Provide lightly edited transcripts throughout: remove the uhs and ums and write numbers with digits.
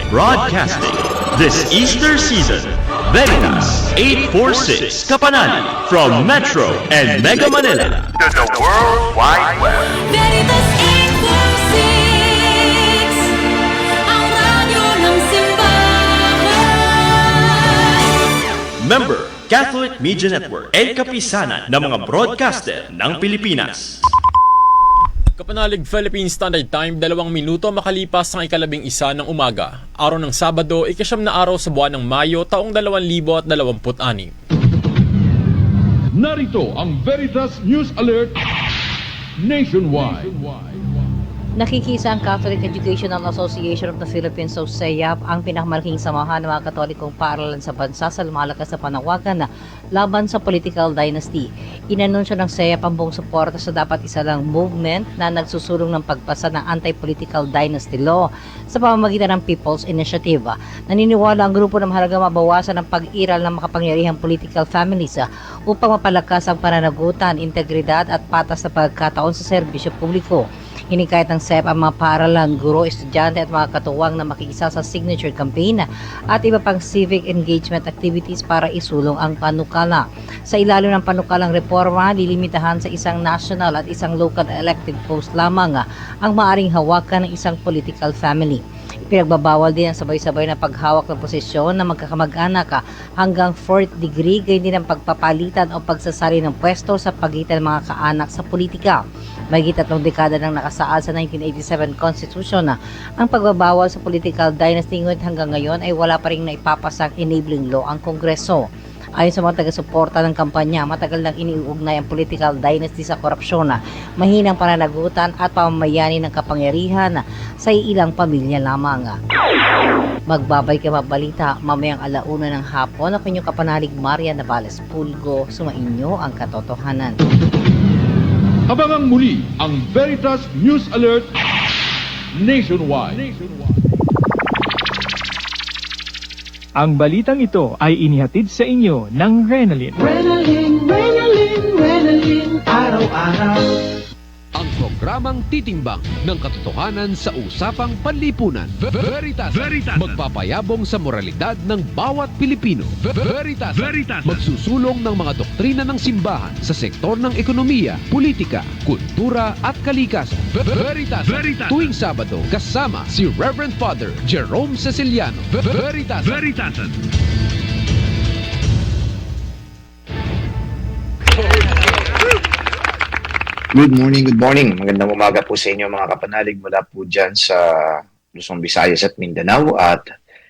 Broadcasting this Easter season. Veritas 846 Kapanali from Metro and Mega Manila to the World Wide Web. Veritas 846, ang radyo ng simbahan. Member Catholic Media Network and kapisanan ng mga broadcaster ng Pilipinas. Kapanalig Philippine Standard Time, 2 minuto makalipas ng 11:00 ng umaga. Araw ng Sabado, 9 na araw sa buwan ng Mayo, taong 2026. Narito ang Veritas News Alert Nationwide. Nakikisa ang Catholic Educational Association of the Philippines o CEAP, ang pinakamalaking samahan ng mga Katolikong paaralan sa bansa sa lumalakas na panawagan na laban sa political dynasty. Inanunsyo ng CEAP ang buong suporta sa dapat isa lang movement na nagsusulong ng pagpasa ng anti-political dynasty law sa pamamagitan ng People's Initiative. Naniniwala ang grupo na mahalaga mabawasan ang pag-iral ng makapangyarihang political families upang mapalakas ang pananagutan, integridad at patas na pagkataon sa serbisyo publiko. Hinikayat ng CEP ang mga paaralan, guro, estudyante at mga katuwang na makiisa sa signature campaign at iba pang civic engagement activities para isulong ang panukala. Sa ilalim ng panukalang reforma, lilimitahan sa isang national at isang local elected post lamang ang maaring hawakan ng isang political family. Pinagbabawal din ang sabay-sabay na paghawak ng posisyon ng magkakamag-anak hanggang 4th degree, gayon din ang pagpapalitan o pagsasali ng pwesto sa pagitan ng mga kaanak sa politika. Mahigit 3 dekada nang nakasaad sa 1987 Constitution ang pagbabawal sa political dynasty, ngunit hanggang ngayon ay wala pa rin naipapasang enabling law ang Kongreso. Ayon sa mga taga-suporta ng kampanya, matagal nang iniuugnay ang political dynasty sa korupsyon, mahinang pananagutan at pamamayani ng kapangyarihan sa ilang pamilya lamang. Magbabay ka mabalita mamayang 1:00 ng hapon. Ako inyong kapanalig Maria Navales Pulgo, sumainyo ang katotohanan. Abangang muli ang Veritas News Alert Nationwide. Ang balitang ito ay inihatid sa inyo ng Renalyn. Renalyn, araw-araw. Ang programang titimbang ng katotohanan sa usapang panlipunan. Veritas. Magpapayabong sa moralidad ng bawat Pilipino. Veritas. Magsusulong ng mga doktrina ng simbahan sa sektor ng ekonomiya, politika, kultura at kalikasan. Veritas. Tuwing Sabado, kasama si Reverend Father Jerome Ceciliano. Veritas. Good morning. Magandang umaga po sa inyo mga kapanalig mula po dyan sa Luzon, Visayas at Mindanao. At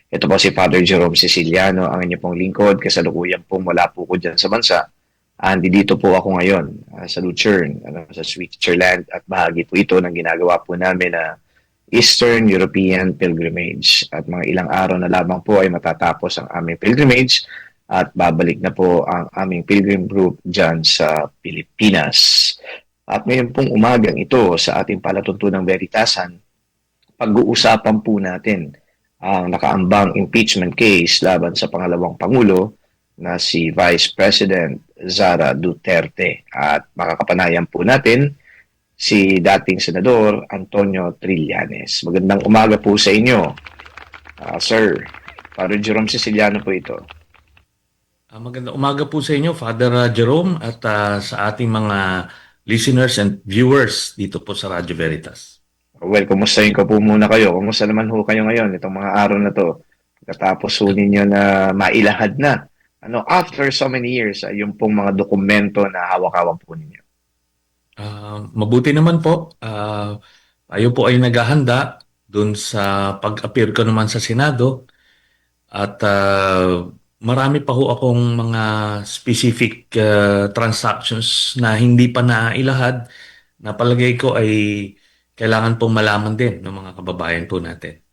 ito po si Father Jerome Ceciliano, ang inyo pong lingkod. Kasalukuyan pong wala po ko dyan sa bansa. Dito po ako ngayon sa Lucerne, sa Switzerland. At bahagi po ito ng ginagawa po namin na Eastern European Pilgrimage. At mga ilang araw na lamang po ay matatapos ang aming pilgrimage. At babalik na po ang aming pilgrim group dyan sa Pilipinas. At ngayon pong umagang ito sa ating palatuntunang Veritasan, pag-uusapan po natin ang nakaambang impeachment case laban sa pangalawang Pangulo na si Vice President Sara Duterte. At makakapanayan po natin si dating Senador Antonio Trillanes. Magandang umaga po sa inyo, Sir. Father Jerome Ceciliano po ito. Magandang umaga po sa inyo, Father Jerome, at sa ating mga listeners and viewers dito po sa Radyo Veritas. Well, kumustahin ko po muna kayo. Kumusta naman ho kayo ngayon itong mga araw na to? Katapos ho ninyo na mailahad na. After so many years, yung pong mga dokumento na hawak-hawak po ninyo. Mabuti naman po. Tayo po ay naghahanda dun sa pag-appear ko naman sa Senado. At marami pa ho akong mga specific transactions na hindi pa nailahad na palagay ko ay kailangan pong malaman din ng mga kababayan po natin.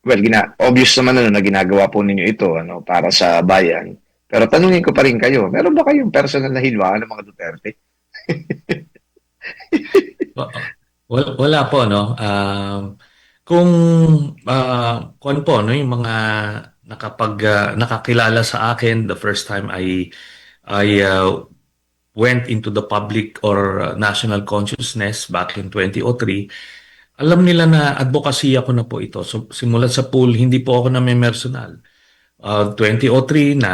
Well, obvious naman na ginagawa po ninyo ito para sa bayan. Pero tanungin ko pa rin kayo, meron ba kayong personal na hilwaan ng mga Duterte? Wala po, no? Kung yung mga nakakilala sa akin, the first time I went into the public or national consciousness back in 2003, alam nila na advocacy ako na po ito. So, simulat sa pool, hindi po ako na may personal. 2003 na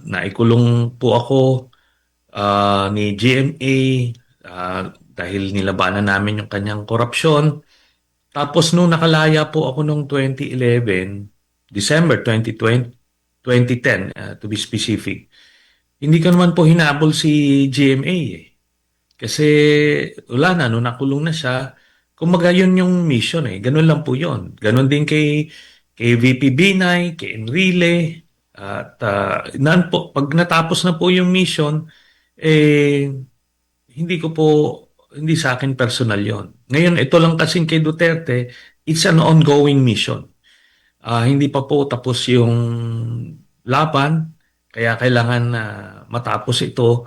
naikulong po ako ni GMA dahil nilabanan namin yung kanyang korupsyon. Tapos nung nakalaya po ako noong 2011, December 2020, 2010 to be specific, hindi ko naman po hinabol si GMA eh. Kasi wala na, nung nakulong na siya, kumbaga yun yung mission eh. Ganun lang po yun. Ganun din kay VP Binay, kay Enrile. At pag natapos na po yung mission, hindi sa akin personal yon. Ngayon, ito lang kasing kay Duterte, it's an ongoing mission. Hindi pa po tapos yung laban, kaya kailangan matapos ito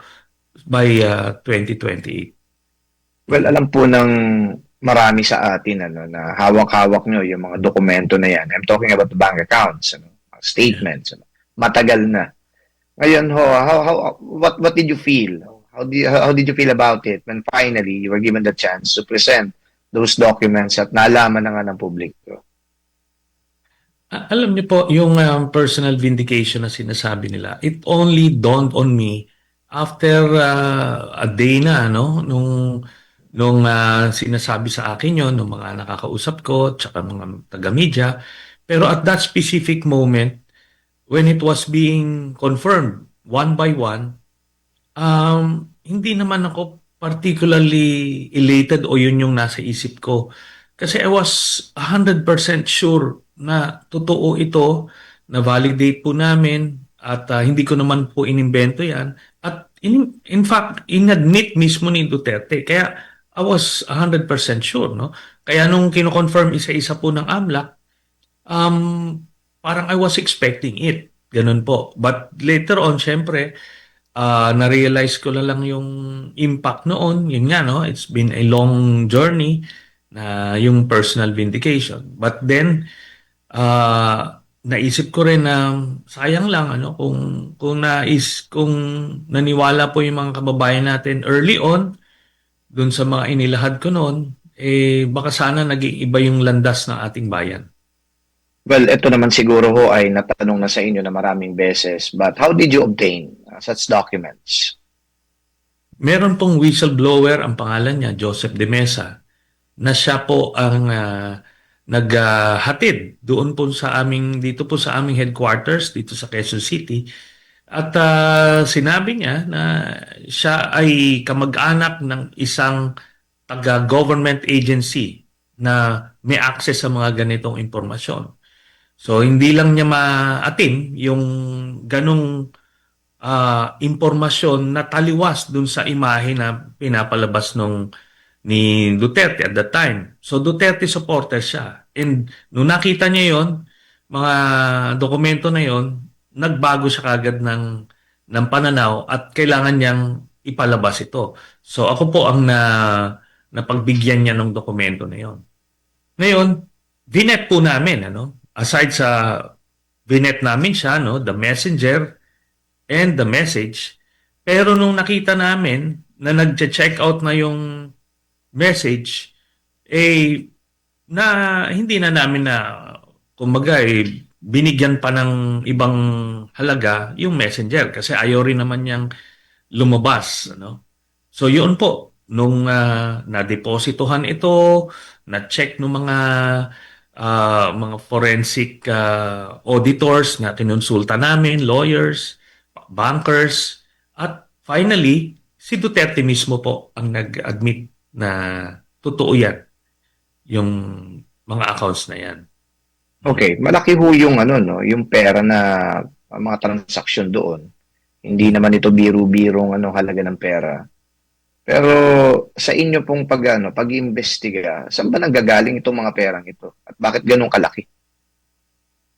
by 2028. Well, alam po ng marami sa atin na hawak-hawak nyo yung mga dokumento na yan. I'm talking about the bank accounts, statements. Matagal na. Ngayon, what did you feel? How did you feel about it when finally you were given the chance to present those documents at nalaman na nga ng publiko? Alam niyo po, yung personal vindication na sinasabi nila, it only dawned on me after a day na, nung sinasabi sa akin yon ng mga nakakausap ko, tsaka mga taga-media. Pero at that specific moment, when it was being confirmed one by one, hindi naman ako particularly elated o yun yung nasa isip ko. Kasi I was 100% sure na totoo ito, na validate po namin, at hindi ko naman po inimbento yan. At in fact, inadmit mismo ni Duterte. Kaya I was 100% sure. No? Kaya nung kino-confirm isa-isa po ng AMLAC, parang I was expecting it. Ganun po. But later on, syempre, na-realize ko na lang yung impact noon. Yun nga, no? It's been a long journey na yung personal vindication. But then, naisip ko rin na sayang lang kung naniwala po yung mga kababayan natin early on dun sa mga inilahad ko noon, baka sana naging iba yung landas ng ating bayan. Well, ito naman siguro ho ay natanong na sa inyo na maraming beses, but how did you obtain such documents? Meron pong whistleblower, ang pangalan niya, Joseph De Mesa, na siya po ang naghatid doon po dito po sa aming headquarters, dito sa Quezon City. At sinabi niya na siya ay kamag-anak ng isang taga-government agency na may access sa mga ganitong impormasyon. So, hindi lang niya maatim yung ganong impormasyon na taliwas dun sa imahe na pinapalabas ni Duterte at that time. So, Duterte supporter siya. And nung nakita niya yon, mga dokumento na yon, nagbago siya kagad ng pananaw at kailangan niyang ipalabas ito. So, ako po ang napagbigyan niya ng dokumento na yon. Ngayon, vinet po namin, aside sa vinet namin siya, the messenger and the message. Pero nung nakita namin na nag-check out na yung message, na hindi na namin kumbaga, binigyan pa ng ibang halaga yung messenger kasi ayaw rin naman niyang lumabas. So yun po, nung na-depositohan ito, na-check ng mga forensic auditors na kinonsulta namin, lawyers, bankers, at finally, si Duterte mismo po ang nag-admit na totoo yan, yung mga accounts na yan. Okay, malaki ho yung yung pera na mga transaksyon doon. Hindi naman ito biro-birong halaga ng pera. Pero sa inyo pong pag-iimbestiga, saan ba nanggagaling itong mga perang ito? At bakit ganun kalaki?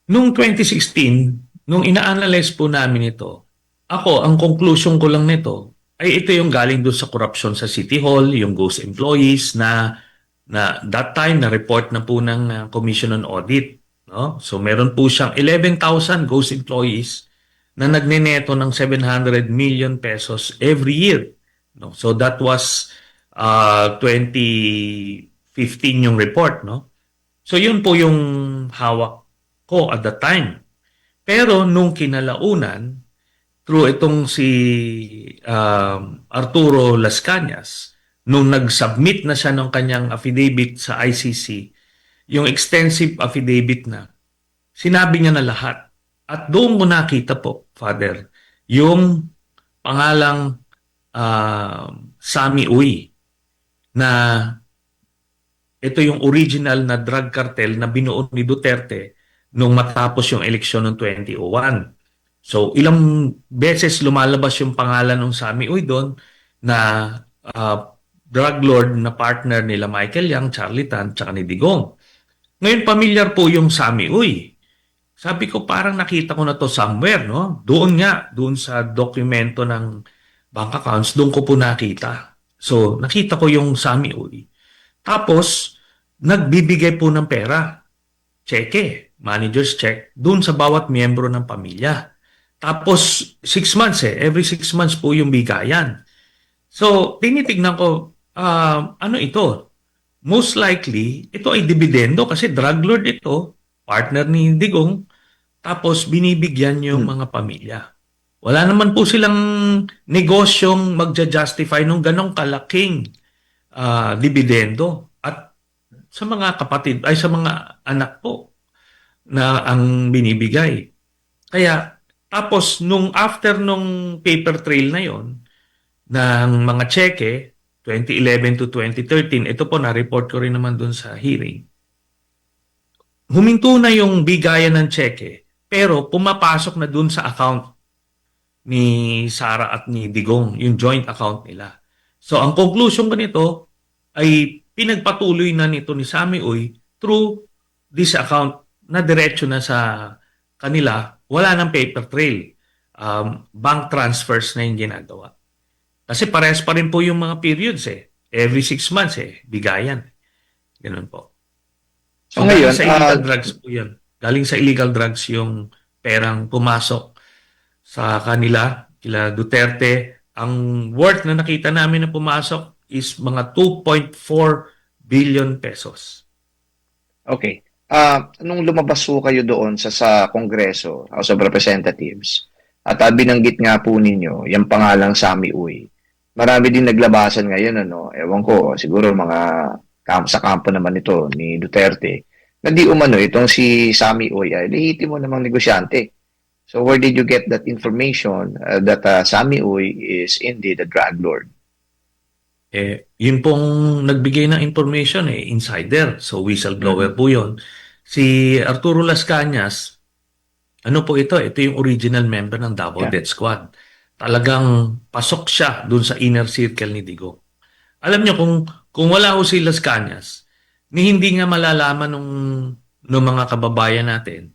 Noong 2016, nung ina-analyze po namin ito, ang conclusion ko lang nito ay ito yung galing doon sa corruption sa City Hall, yung ghost employees na that time na-report na po ng Commission on Audit. No? So meron po siyang 11,000 ghost employees na nagneneto ng 700 million pesos every year. No? So that was 2015 15 yung report, no? So yun po yung hawak ko at the time. Pero nung kinalaunan, through itong si Arturo Las Cañas, nung nag-submit na siya ng kanyang affidavit sa ICC, yung extensive affidavit na, sinabi niya na lahat. At doon ko nakita po, Father, yung pangalang Sami Uy, na ito yung original na drug cartel na binuo ni Duterte nung matapos yung eleksyon ng 2001. So, ilang beses lumalabas yung pangalan ng Sami Uy doon na drug lord na partner nila Michael Yang, Charlie Tan, tsaka ni Digong. Ngayon, pamilyar po yung Sami Uy. Sabi ko, parang nakita ko na to somewhere, no? Doon sa dokumento ng bank accounts, doon ko po nakita. So, nakita ko yung Sami Uy. Tapos, nagbibigay po ng pera. Cheque, manager's check, doon sa bawat miyembro ng pamilya. Tapos, 6 months every 6 months po yung bigayan. So, tinitignan ko, ano ito? Most likely, ito ay dividendo kasi drug lord ito, partner ni Digong, tapos binibigyan yung mga pamilya. Wala naman po silang negosyong magja-justify nung ganong kalaking dividendo at sa mga kapatid, ay sa mga anak po na ang binibigay. Kaya, tapos nung after nung paper trail na yon ng mga cheque, 2011 to 2013, ito po na-report ko rin naman dun sa hearing, huminto na yung bigayan ng cheque, pero pumapasok na dun sa account ni Sara at ni Digong, yung joint account nila. So, ang conclusion ko nito ay pinagpatuloy na nito ni Sami Uy through this account na diretso na sa kanila, wala ng paper trail. Bank transfers na yung ginagawa. Kasi parehas pa rin po yung mga periods Every 6 months bigayan. Ganun po. So, ngayon, sa illegal drugs po yan. Galing sa illegal drugs yung perang pumasok sa kanila, kila Duterte. Ang worth na nakita namin na pumasok is mga 2.4 billion pesos. Okay. Nung lumabas po kayo doon sa Kongreso, House of Representatives, at binanggit nga po ninyo, yung pangalang Sami Uy, marami din naglabasan ngayon, ewan ko, siguro mga sa kampo naman ito ni Duterte, na di umano itong si Sami Uy ay lehitimo namang negosyante. So where did you get that information that Sami Uy is indeed a drug lord? Yun pong nagbigay ng information insider. So whistleblower po yun. Si Arturo Las Cañas, ano po ito? Ito yung original member ng Double Death Squad. Talagang pasok siya dun sa inner circle ni Digong. Alam niyo, kung wala ho si Las Cañas, ni hindi nga malalaman ng mga kababayan natin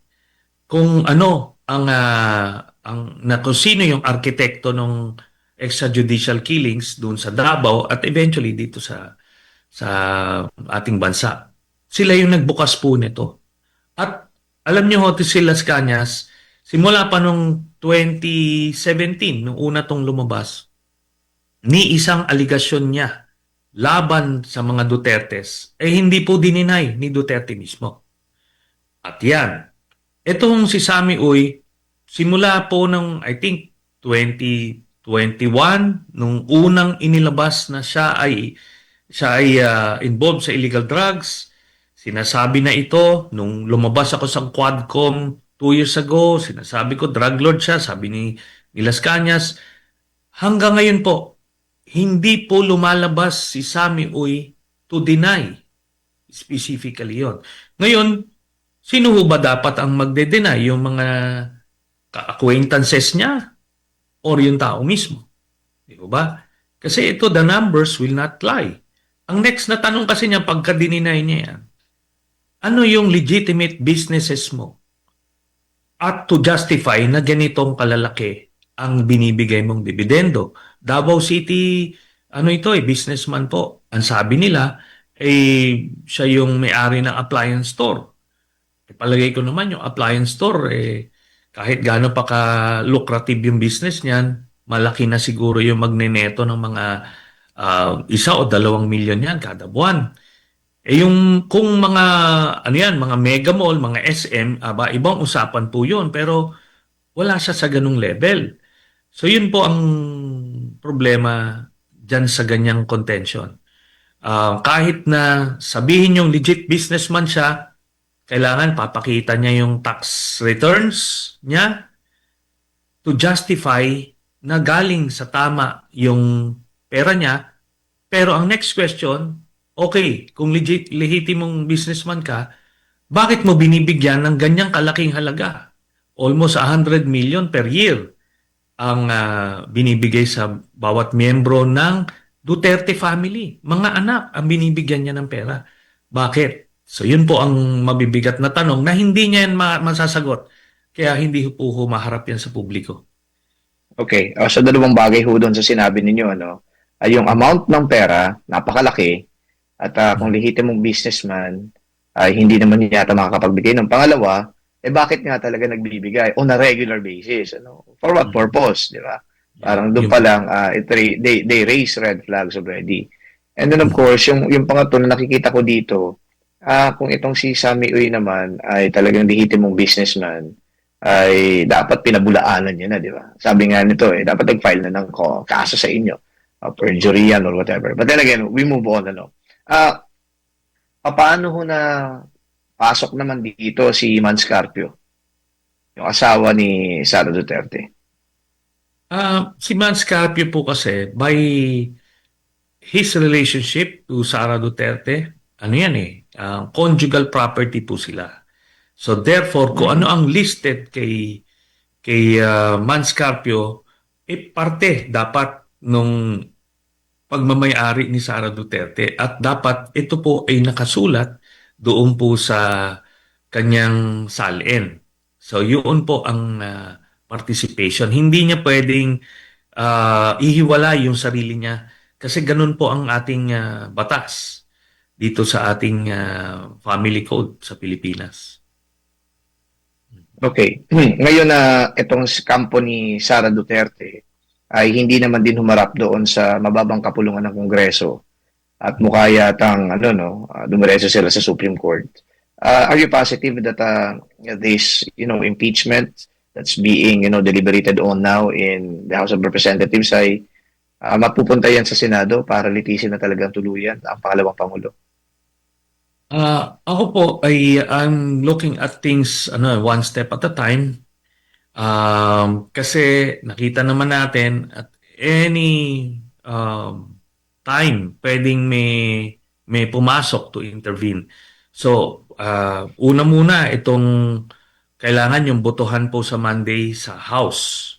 kung ano kung sino yung arkitekto ng extrajudicial killings doon sa Davao at eventually dito sa ating bansa. Sila yung nagbukas po nito. At alam niyo ho, si Las Cañas, simula pa nung 2017, nung una tong lumabas, ni isang aligasyon niya laban sa mga Dutertes, hindi po dininay ni Duterte mismo. At yan, itong si Sami Uy, simula po ng, I think, 2021, nung unang inilabas na siya ay involved sa illegal drugs, sinasabi na ito, nung lumabas ako sa Quadcom 2 years ago, sinasabi ko, drug lord siya, sabi ni Las Cañas. Hanggang ngayon po, hindi po lumalabas si Sami Uy to deny specifically yon. Ngayon, sino ba dapat ang magde-deny? Yung mga acquaintances niya or yung tao mismo? Di ba? Kasi ito, the numbers will not lie. Ang next na tanong kasi niya, pagka-dininay niya yan, ano yung legitimate businesses mo? At to justify na ganitong kalalaki ang binibigay mong dividendo. Davao City, businessman po. Ang sabi nila, siya yung may-ari ng appliance store. Palagay ko naman yung appliance store, kahit gaano pa ka-lucrative yung business niyan, malaki na siguro yung magneneto ng mga 1 o 2 milyon yan kada buwan. Yung kung mga ano yan, mga mega mall, mga SM, ibang usapan po 'yun, pero wala siya sa ganung level. So yun po ang problema diyan sa ganyang contention. Kahit na sabihin yung legit businessman siya, kailangan papakita niya yung tax returns niya to justify na galing sa tama yung pera niya. Pero ang next question, okay, kung lehitimong businessman ka, bakit mo binibigyan ng ganyang kalaking halaga? Almost 100 million per year ang binibigay sa bawat miyembro ng Duterte family. Mga anak ang binibigyan niya ng pera. Bakit? So yun po ang mabibigat na tanong na hindi niya yan masasagot. Kaya hindi po humaharap yan sa publiko. Okay, so dalawang bagay ho doon sa sinabi ninyo, ano, ay yung amount ng pera, napakalaki, at kung lehitimong businessman, ay hindi naman yata makakapagbigay ng pangalawa, bakit nga talaga nagbibigay on a regular basis? Ano? For what purpose, di ba? Parang doon pa lang, they raise red flags already. And then of course, yung pangatlo na nakikita ko dito, kung itong si Sammy Uy naman ay talagang lehitimong businessman, ay dapat pinabulaanan niya na, di ba? Sabi nga nito, dapat nag-file na ng kaso sa inyo, perjury yan or whatever. But then again, we move on, ano. Paano ho na pasok naman dito si Man Scarpio, yung asawa ni Sara Duterte? Si Man Scarpio po kasi, by his relationship to Sara Duterte, ano yan conjugal property po sila. So therefore, kung ano ang listed kay Man Scarpio, parte dapat nung pagmamayari ni Sara Duterte at dapat ito po ay nakasulat doon po sa kanyang salin. So yun po ang participation. Hindi niya pwedeng ihiwalay yung sarili niya kasi ganun po ang ating batas dito sa ating family code sa Pilipinas. Okay. Ngayon na itong kampo ni Sara Duterte ay hindi naman din humarap doon sa mababang kapulungan ng Kongreso at mukha yatang dumiretso sila sa Supreme Court. Are you positive that this impeachment that's being deliberated on now in the House of Representatives ay mapupunta yan sa Senado para litisin na talagang tuluyan ang pangalawang Pangulo? Ako po I'm looking at things one step at a time. Kasi nakita naman natin at any time pwedeng may pumasok to intervene. So, una muna itong kailangan yung botohan po sa Monday sa House.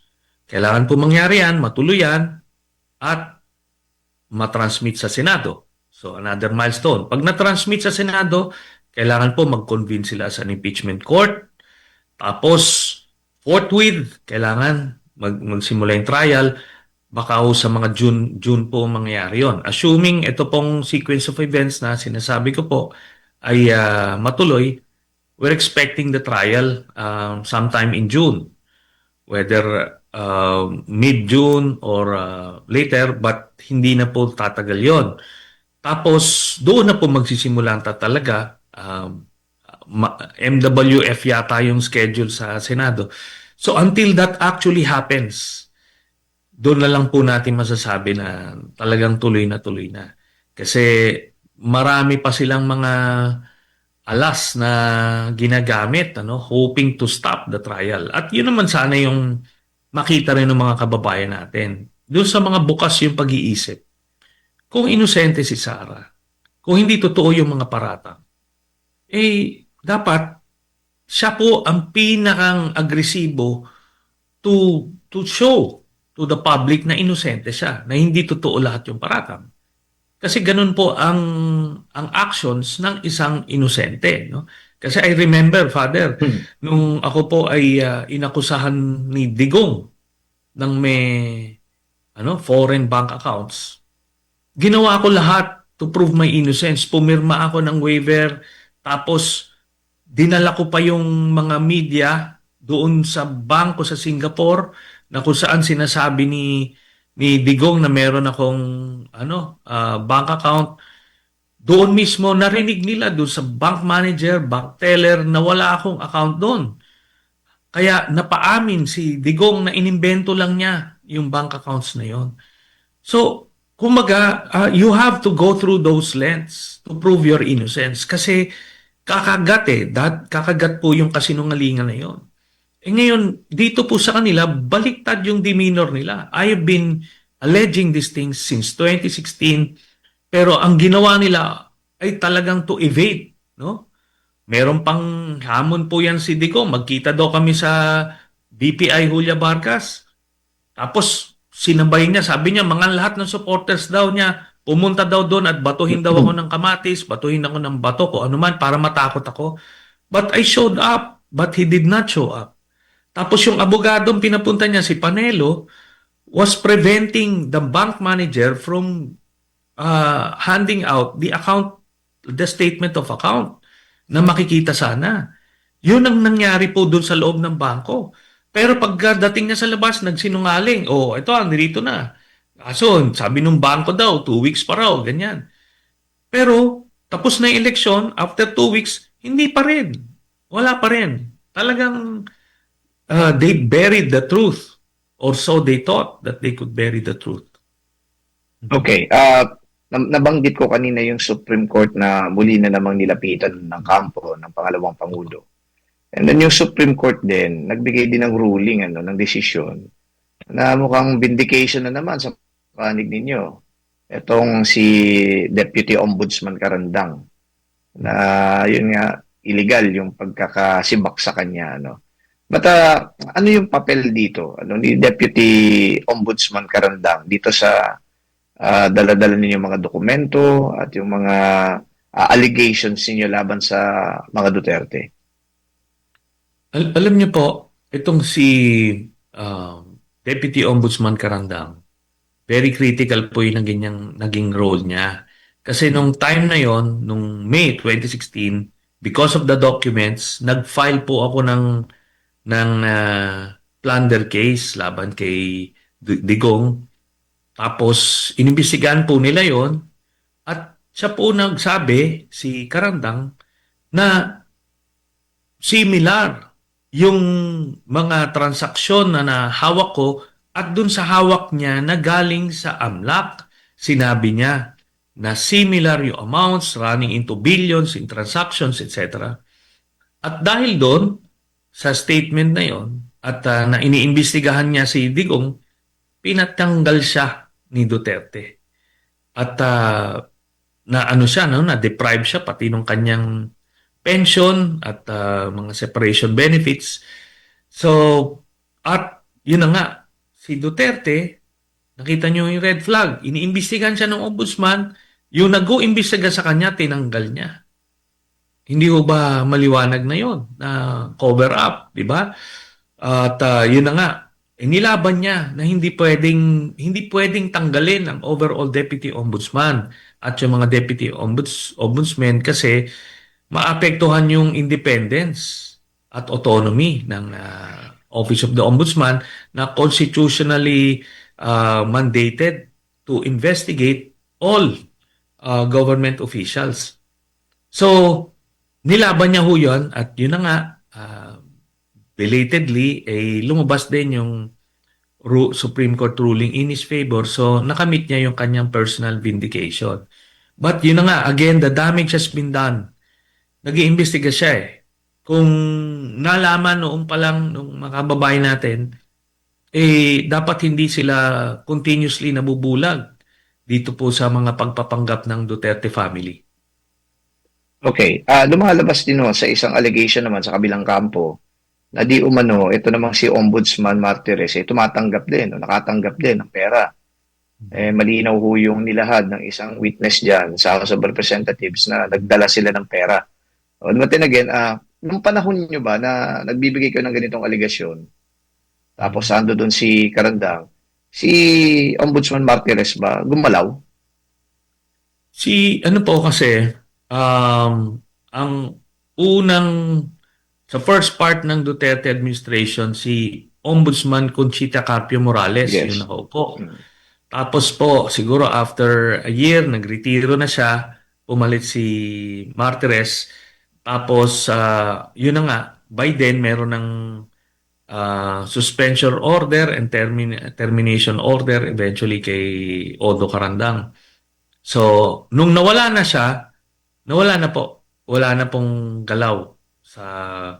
Kailangan po mangyari yan, matuloy yan, at matransmit sa Senado. So, another milestone. Pag na-transmit sa Senado, kailangan po mag-convene sila sa impeachment court. Tapos, forthwith, kailangan magsimula yung trial. Baka sa mga June po mangyayari yon. Assuming ito pong sequence of events na sinasabi ko po ay matuloy, we're expecting the trial sometime in June. Whether mid-June or later, but hindi na po tatagal yon. Tapos, doon na po magsisimula talaga. MWF yata yung schedule sa Senado. So, until that actually happens, doon na lang po natin masasabi na talagang tuloy na. Kasi marami pa silang mga alas na ginagamit, hoping to stop the trial. At yun naman sana yung makita rin ng mga kababayan natin. Doon sa mga bukas yung pag-iisip. Kung inosente si Sara, kung hindi totoo yung mga paratang, dapat siya po ang pinakang agresibo to show to the public na inosente siya, na hindi totoo lahat yung paratang. Kasi ganun po ang actions ng isang inosente. No? Kasi I remember, Father, nung ako po ay inakusahan ni Digong ng may foreign bank accounts, ginawa ko lahat to prove my innocence. Pumirma ako ng waiver, tapos dinala ko pa yung mga media doon sa bangko sa Singapore na kung saan sinasabi ni Digong na meron akong bank account. doon mismo narinig nila doon sa bank manager, bank teller na wala akong account doon. Kaya napaamin si Digong na inimbento lang niya yung bank accounts na yon. So, kumaga, you have to go through those lengths to prove your innocence. Kasi kakagat kakagat po yung kasinungalingan na yon. Ngayon, dito po sa kanila, baliktad yung demeanor nila. I have been alleging these things since 2016, pero ang ginawa nila ay talagang to evade, no? Meron pang hamon po yan si Dico. Magkita daw kami sa BPI Julia Vargas. Tapos sinabay niya, sabi niya, mga lahat ng supporters daw niya, pumunta daw doon at batuhin daw ako ng kamatis, batuhin ako ng bato ko, anuman, para matakot ako. But I showed up, but he did not show up. Tapos yung abogadong pinapunta niya, si Panelo, was preventing the bank manager from handing out the statement of account na makikita sana. Yun ang nangyari po doon sa loob ng bangko. Pero pagdating niya sa labas, nagsinungaling. Ito, nandito na. Kaso, sabi nung bangko daw, 2 weeks pa raw, ganyan. Pero, tapos na yung eleksyon, after 2 weeks, hindi pa rin. Wala pa rin. Talagang, they buried the truth. Or so they thought that they could bury the truth. Okay. Nabanggit ko kanina yung Supreme Court na muli na namang nilapitan ng kampo ng pangalawang Pangulo. And then yung Supreme Court din, nagbigay din ng ruling, ng desisyon na mukhang vindication na naman sa panig ninyo. Itong si Deputy Ombudsman Carandang na yun nga, illegal yung pagkakasibak sa kanya. But ano yung papel dito? Ni Deputy Ombudsman Carandang dito sa dala-dala ninyo mga dokumento at yung mga allegations ninyo laban sa mga Duterte? Alam niyo po, itong si Deputy Ombudsman Carandang, very critical po yung naging role niya. Kasi nung time na yon, nung May 2016, because of the documents, nag-file po ako ng plunder case laban kay Digong. Tapos, inimbestigahan po nila yon at siya po nagsabi, si Carandang, na similar yung mga transaksyon na nahawak ko at dun sa hawak niya na galing sa AMLAC. Sinabi niya na similar yung amounts running into billions in transactions, etc. At dahil doon, sa statement na yon at na iniimbestigahan niya si Digong, pinatanggal siya ni Duterte. At na-deprive siya pati nung kanyang pension at mga separation benefits. So, at yun na nga, si Duterte, nakita niyo yung red flag, iniimbestigahan siya ng ombudsman, yung nag-o-imbestiga sa kanya, tinanggal niya. Hindi ho ba maliwanag na yun, na cover up, di ba? At yun na nga, nilaban niya na hindi pwedeng tanggalin ang overall deputy ombudsman at yung mga deputy ombudsmen kasi maapektuhan yung independence at autonomy ng Office of the Ombudsman na constitutionally mandated to investigate all government officials. So, nilaban niya ho yun at yun na nga, belatedly, lumabas din yung Supreme Court ruling in his favor. So, nakamit niya yung kanyang personal vindication. But yun na nga, again, the damage has been done. Nag-iimbestiga siya Kung nalaman noong pa lang ng mga kababayan natin, dapat hindi sila continuously nabubulag dito po sa mga pagpapanggap ng Duterte family. Okay. Lumalabas din sa isang allegation naman sa kabilang kampo na di umano, ito namang si Ombudsman Martires, tumatanggap din, nakatanggap din ng pera. Malinaw ho yung nilahad ng isang witness dyan sa House of Representatives na nagdala sila ng pera. But then again, nung panahon nyo ba na nagbibigay kayo ng ganitong aligasyon, tapos ando doon si Carandang, si Ombudsman Martires ba gumalaw? Ano po kasi, ang unang, sa first part ng Duterte administration, si Ombudsman Conchita Carpio Morales, yung nakaupo. Tapos po, siguro after a year, nagretiro na siya, pumalit si Martires. Tapos, yun na nga, by then, meron ng suspension order and termination order eventually kay Odo Carandang. So, nung nawala na siya, nawala na po. Wala na pong galaw sa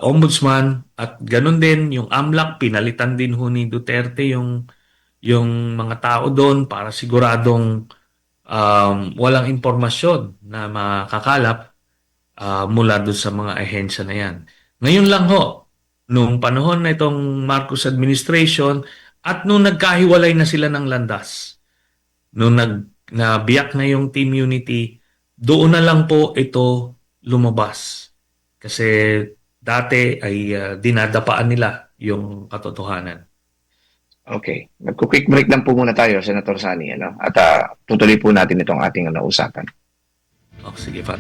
ombudsman at ganun din yung AMLAC, pinalitan din ho ni Duterte yung mga tao doon para siguradong walang impormasyon na makakalap mula doon sa mga ahensya na yan. Ngayon lang ho, nung panahon na itong Marcos administration at nung nagkahiwalay na sila ng landas, nung nabiyak na yung team unity, doon na lang po ito lumabas. Kasi dati ay dinadapaan nila yung katotohanan. Okay. Magku-quick break lang po muna tayo, Senator Sani. Ano? At tutuloy po natin itong ating usapan. Oh, sige, Pat.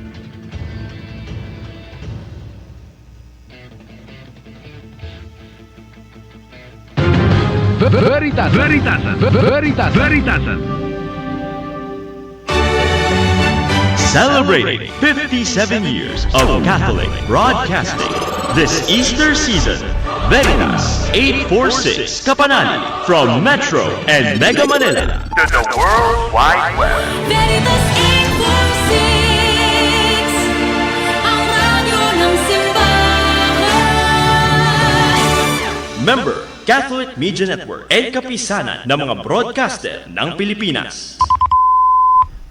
Veritasan. Celebrating 57 years of Catholic broadcasting this Easter season. Veritas 846 Kapanali from Metro and Mega Manila. To the World Wide Web. Veritas 846, ang radyo ng simbahan. Member, Catholic Media Network and kapisanan ng mga broadcaster ng Pilipinas.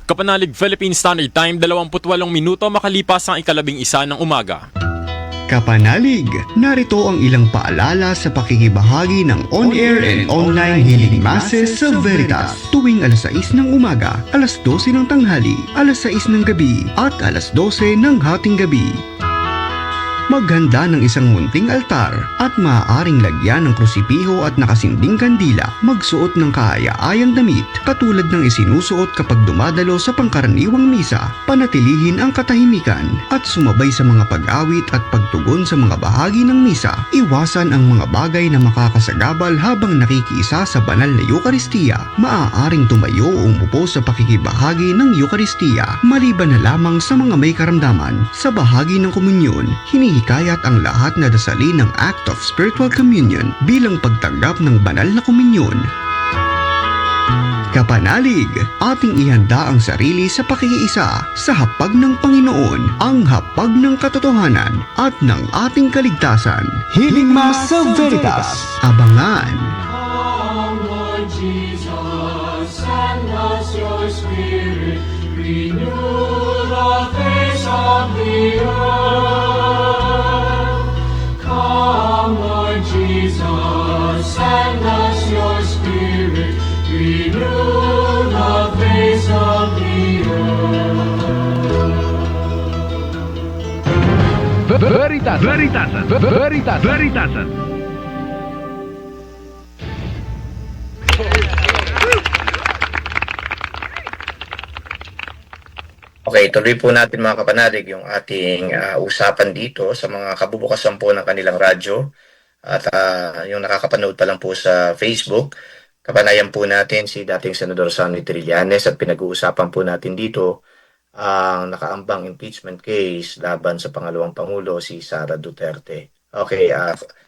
Kapanalig Philippine Standard Time, 28 minuto makalipas ang 11:00 ng umaga. Kapanalig, narito ang ilang paalala sa pakikibahagi ng on-air and online healing masses sa Veritas tuwing alas 6 ng umaga, alas 12 ng tanghali, alas 6 ng gabi at alas 12 ng hating gabi. Maghanda ng isang munting altar at maaaring lagyan ng krusipiho at nakasinding kandila. Magsuot ng kaaya-ayang damit katulad ng isinusuot kapag dumadalo sa pangkaraniwang misa. Panatilihin ang katahimikan at sumabay sa mga pag-awit at pagtugon sa mga bahagi ng misa. Iwasan ang mga bagay na makakasagabal habang nakikiisa sa banal na Eucharistia. Maaaring tumayo o umupo sa pakikibahagi ng Eucharistia maliban na lamang sa mga may karamdaman. Sa bahagi ng komunyon, hinihikayat ang lahat na dasalin ng Act of Spiritual Communion bilang pagtanggap ng banal na komunyon. Kapanalig, ating ihanda ang sarili sa pakikiisa sa hapag ng Panginoon, ang hapag ng katotohanan at ng ating kaligtasan. Healing Mass sa Veritas. Abangan! Come, Lord Jesus, send us your Spirit, renew the face of the earth. Come, Lord Jesus, send us your Spirit, renew the face of the earth. Veritasan. Okay, tuloy po natin mga kapanalig yung ating usapan dito sa mga kabubukasan po ng kanilang radyo at yung nakakapanood pa lang po sa Facebook. Kapanayan po natin si dating Senador Sonny Trillanes at pinag-uusapan po natin dito ang nakaambang impeachment case laban sa pangalawang Pangulo si Sara Duterte. Okay,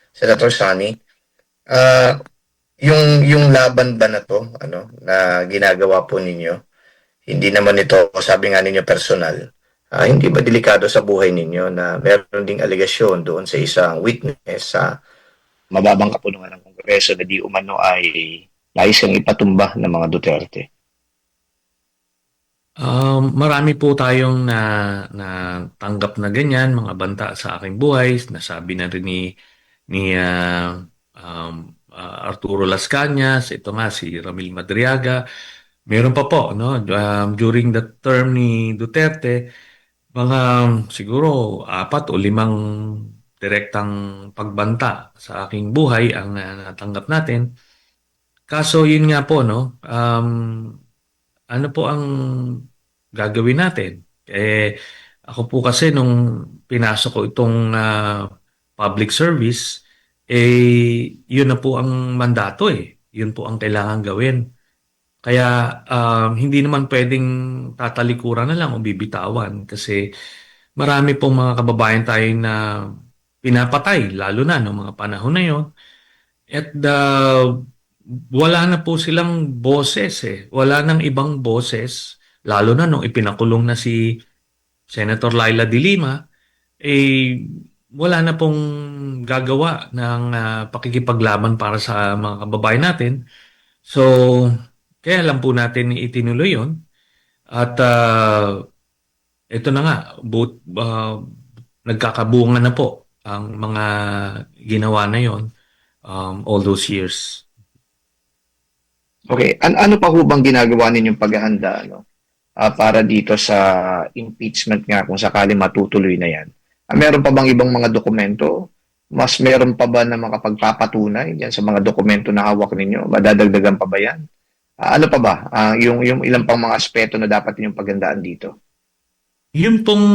Senator Sonny, yung laban ba na to na ginagawa po ninyo? Hindi naman ito, sabi nga ninyo, personal. Hindi ba delikado sa buhay ninyo na meron ding aligasyon doon sa isang witness sa mababang kapulungan ng Kongreso na di umano ay nais ang ipatumba ng mga Duterte? Marami po tayong na tanggap na ganyan, mga banta sa aking buhay. Nasabi na rin ni Arturo Las Cañas, ito nga si Ramil Madriaga. Meron pa po, during the term ni Duterte, mga siguro 4 o 5 direktang pagbanta sa aking buhay ang natanggap natin. Kaso yun nga po, ano po ang gagawin natin? Ako po kasi nung pinasok ko itong public service, yun na po ang mandato . Yun po ang kailangan gawin. Kaya hindi naman pwedeng tatalikuran na lang o bibitawan kasi marami pong mga kababayan tayo na pinapatay, lalo na noong mga panahon na yon. At wala na po silang boses eh. Wala nang ibang boses, lalo na nung ipinakulong na si Senator Laila de Lima, eh wala na pong gagawa ng pakikipaglaban para sa mga kababayan natin. So, kaya lang po natin itinuloy yon. At ito na nga, nagkakabunga na po ang mga ginawa na yon all those years. Okay, ano pa ho bang ginagawa ninyong paghahanda para dito sa impeachment nga kung sakali matutuloy na yan? Meron pa bang ibang mga dokumento? Mas meron pa ba na makapagpapatunay diyan sa mga dokumento na hawak ninyo? Madadagdagan pa ba yan? Ano pa ba? Yung ilang pang mga aspeto na dapat ninyong paghandaan dito? Yung pong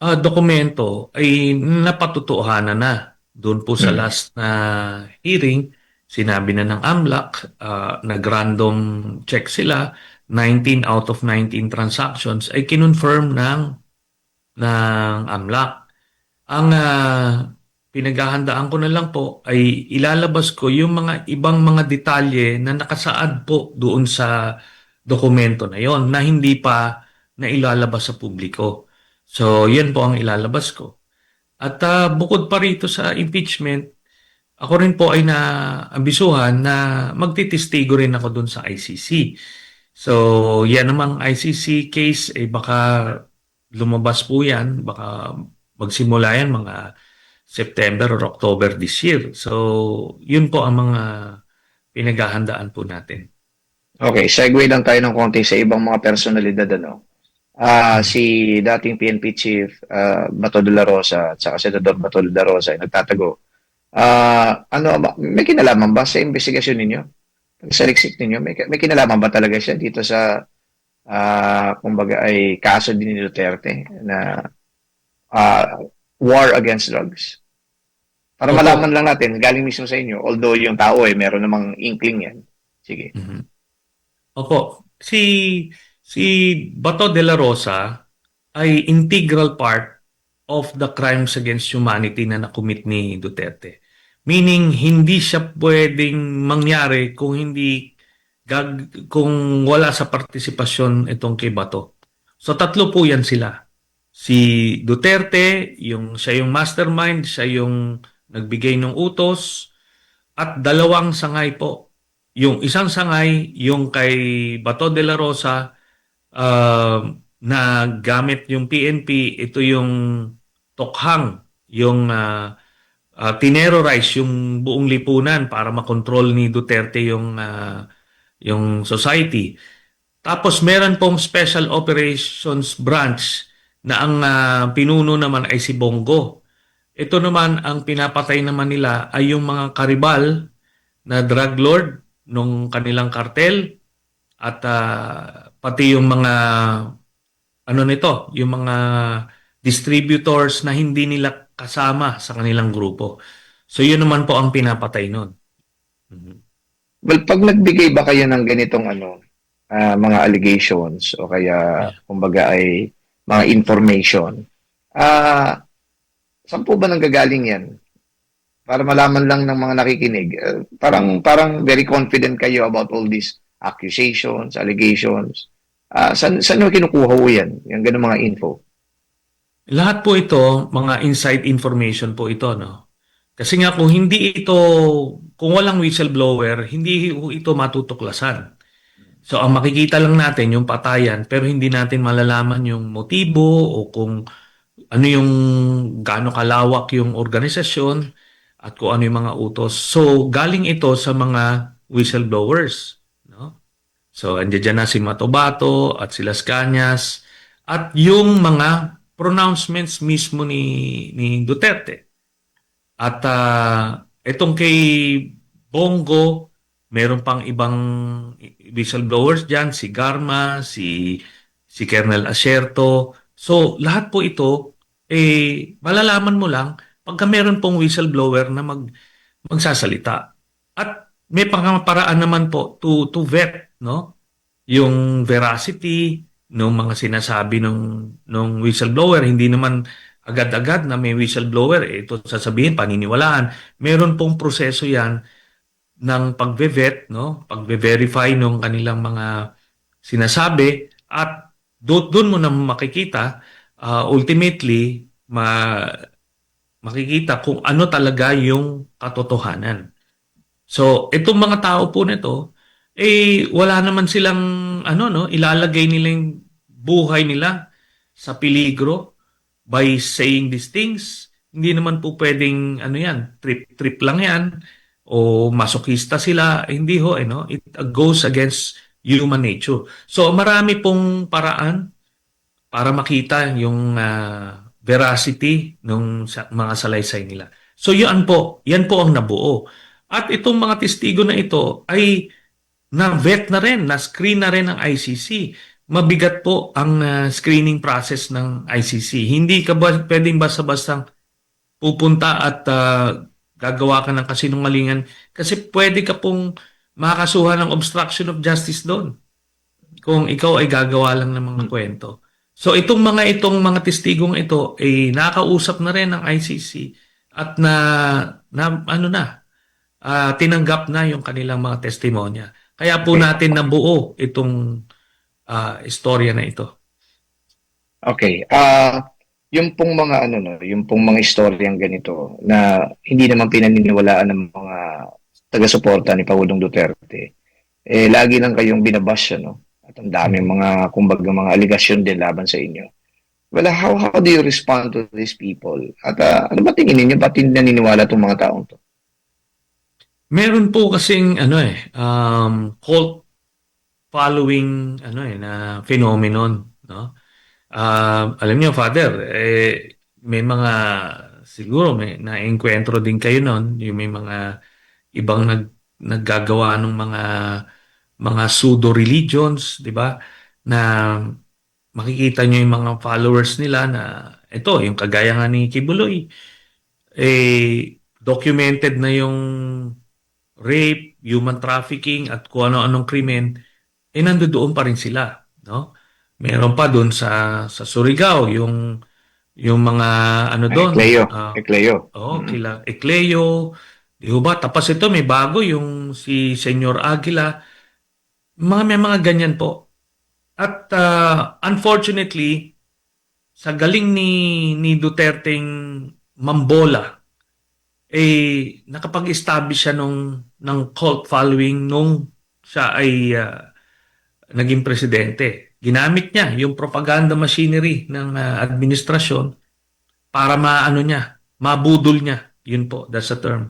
dokumento ay napatutuhanan na doon po sa last na hearing. Sinabi na ng AMLAC, nag-random check sila, 19 out of 19 transactions ay kinonfirm ng AMLAC. Ang pinaghahandaan ko na lang po ay ilalabas ko yung mga ibang mga detalye na nakasaad po doon sa dokumento na yon na hindi pa na ilalabas sa publiko. So, yan po ang ilalabas ko. At bukod pa rito sa impeachment, ako rin po ay naambisuhan na magtitistigo rin ako doon sa ICC. So, yan namang ICC case, baka lumabas po yan, baka magsimula yan mga September or October this year. So, yun po ang mga pinaghahandaan po natin. Okay, segue lang tayo ng konti sa ibang mga personalidad. Si dating PNP Chief Bato de la Rosa at saka Senador Bato de la Rosa ay nagtatago. May kinalaman ba sa investigasyon ninyo? Sa liksik ninyo? May kinalaman ba talaga siya dito sa kumbaga ay kaso din ni Duterte na war against drugs? Para malaman lang natin, galing mismo sa inyo, although yung tao meron namang inkling yan. Sige. Opo. Si Bato de la Rosa ay integral part of the crimes against humanity na nakumit ni Duterte. Meaning, hindi siya pwedeng mangyari kung wala sa partisipasyon itong kay Bato. So, tatlo po yan sila. Si Duterte, siya yung mastermind, siya yung nagbigay ng utos, at dalawang sangay po. Yung isang sangay, yung kay Bato de la Rosa, na gamit yung PNP, ito yung tokhang, yung tinerrorize yung buong lipunan para makontrol ni Duterte yung society. Tapos meron pong Special Operations Branch na ang pinuno naman ay si Bongo. Ito naman, ang pinapatay naman nila ay yung mga karibal na drug lord nung kanilang kartel at pati yung mga yung mga distributors na hindi nila kasama sa kanilang grupo. So yun naman po ang pinapatay nun. Well, pag nagbigay ba kayo ng ganitong mga allegations o kaya kumbaga ay mga information, saan po ba nanggagaling yan? Para malaman lang ng mga nakikinig. Parang very confident kayo about all these accusations, allegations. Saan nyo kinukuha po yan? Yung ganun mga info? Lahat po ito, mga inside information po ito, no? Kasi nga kung walang whistleblower, hindi ito matutuklasan. So ang makikita lang natin yung patayan, pero hindi natin malalaman yung motibo o kung ano yung gaano kalawak yung organisasyon at kung ano yung mga utos. So galing ito sa mga whistleblowers, no? So andiyan na si Matobato at si Las Cañas at yung mga pronouncements mismo ni Duterte. At itong kay Bongo, meron pang ibang whistleblowers dyan, si Garma, si Colonel Asierto. So, lahat po ito, malalaman mo lang pagka meron pong whistleblower na magsasalita. At may pangparaan naman po to vet, no? yung veracity ng mga sinasabi nung whistleblower. Hindi naman agad-agad na may whistleblower, ito sasabihin, paniniwalaan. Meron pong proseso yan ng pagve-vet, no? Pagve-verify ng kanilang mga sinasabi, at doon mo na makikita, ultimately, makikita kung ano talaga yung katotohanan. So, itong mga tao po nito, wala naman silang ilalagay nila yung buhay nila sa peligro by saying these things. Hindi naman po pwedeng trip lang yan o masokista sila. Hindi ho, it goes against human nature. So marami pong paraan para makita yung veracity ng mga salaysay nila. So yan po ang nabuo. At itong mga testigo na ito ay na-vet na rin, na-screen na rin ng ICC. Mabigat po ang screening process ng ICC. Hindi ka pwedeng basta-basta pupunta at gagawa ka ng kasinungalingan kasi pwede ka pong makakasuhan ng obstruction of justice doon kung ikaw ay gagawa lang ng mga kwento. So itong mga testigong ito ay nakausap na rin ng ICC at tinanggap na yung kanilang mga testimonya. Kaya po natin nabuo itong istorya na ito. Okay. Yung pong mga yung pong mga istoryang ganito na hindi naman pinaniniwalaan ng mga taga-suporta ni Pangulong Duterte, lagi lang kayong binabash, At ang daming mga, kumbaga, mga aligasyon din laban sa inyo. Well, how do you respond to these people? At ano ba tingin ninyo? Ba't hindi naniniwala itong mga taong to? Meron po kasing cult following na phenomenon, no? Alam niyo, Father, may mga siguro may na-encuentro din kayo noon, yung may mga ibang naggagawa ng mga pseudo religions, 'di ba? Na makikita niyo yung mga followers nila na ito, yung kagaya nga ni Kibuloy, documented na yung rape, human trafficking at kung ano-anong krimen, nandoon pa rin sila, no? Meron pa doon sa Surigao yung mga doon, Ecleo. Kila Ecleo, di ba? Tapos ito may bago yung si Senyor Aguila. May mga ganyan po. At unfortunately, sa galing ni Duterteng mambola, nakapag-establish siya ng cult following nung siya ay naging presidente. Ginamit niya yung propaganda machinery ng administrasyon para mabudol niya. Yun po, that's the term.